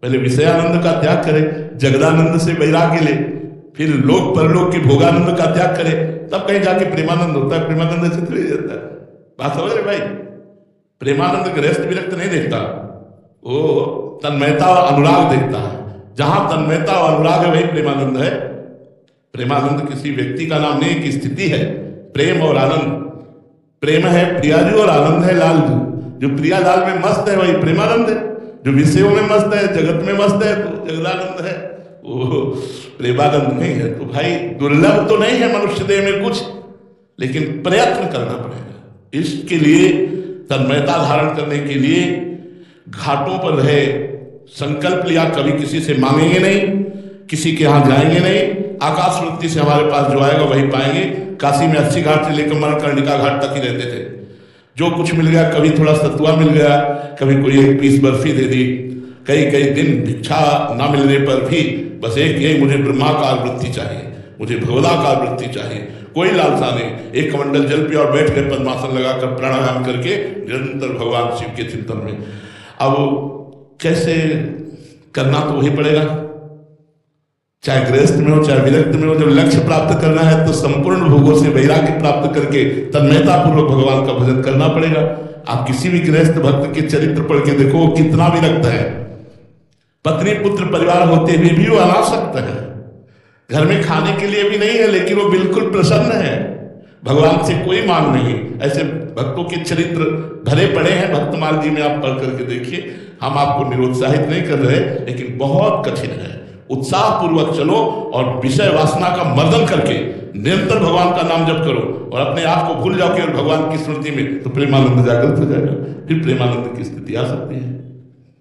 पहले विषयानंद का त्याग करे, जगदानंद से वैराग्य ले, फिर लोक परलोक के भोगानंद का त्याग करे, तब कहीं जाके प्रेमानंद होता है। प्रेमानंद से थोड़ी जाता है। बात समझ रहे भाई? प्रेमानंद गृहस्थ विरक्त नहीं देखता, वो तन्मयता और अनुराग देखता है। जहां तन्मयता और अनुराग है वही प्रेमानंद है। प्रेमानंद किसी व्यक्ति का नाम नहीं, एक स्थिति है। प्रेम और आनंद, प्रेम है प्रियाजू और आनंद है लालजू। जो प्रियालाल में मस्त है वही प्रेमानंद है, जो विषयों में मस्त है, जगत में मस्त है, तो जगदानंद है, वो प्रेमानंद नहीं है। तो भाई दुर्लभ तो नहीं है मनुष्य देह में कुछ, लेकिन प्रयत्न करना पड़ेगा। इसके लिए तन्मयता धारण करने के लिए घाटों पर रहे, संकल्प लिया, कभी किसी से मांगेंगे नहीं, किसी के यहां जाएंगे नहीं, आकाश वृत्ति से हमारे पास जो आएगा वही पाएंगे। काशी में 80 घाट से लेकर मणिकर्णिका घाट तक ही रहते थे। जो कुछ मिल गया, कभी थोड़ा सतुआ मिल गया, कभी कोई एक पीस बर्फी दे दी, कई कई दिन भिक्षा ना मिलने पर भी बस एक ये मुझे ब्रह्माकार वृत्ति चाहिए, मुझे भगवदाकार वृत्ति चाहिए, कोई लालसा नहीं। एक कमंडल जल पे और बैठ कर पद्मासन लगाकर प्राणायाम करके निरंतर भगवान शिव के चिंतन में। अब कैसे करना तो वही पड़ेगा, चाहे गृहस्थ में हो चाहे विरक्त में हो। जब लक्ष्य प्राप्त करना है तो संपूर्ण भोगों से वैराग्य प्राप्त करके तन्मयता पूर्वक भगवान का भजन करना पड़ेगा। आप किसी भी गृहस्थ भक्त के चरित्र पढ़ के देखो, कितना विरक्त है। पत्नी पुत्र परिवार होते हुए भी वो अनासक्त है, घर में खाने के लिए भी नहीं है, लेकिन वो बिल्कुल प्रसन्न है, भगवान से कोई मांग नहीं। ऐसे भक्तों के चरित्र भरे पड़े हैं भक्तमाल जी में, आप पढ़ करके देखिए। हम आपको निरुत्साहित नहीं कर रहे, लेकिन बहुत कठिन है। उत्साह पूर्वक चलो और विषय वासना का मर्दन करके निरंतर भगवान का नाम जप करो और अपने आप को भूल जाओ केवल भगवान की स्मृति में, तो प्रेमानंद जागृत हो जाएगा। फिर प्रेमानंद की स्थिति आ सकती है।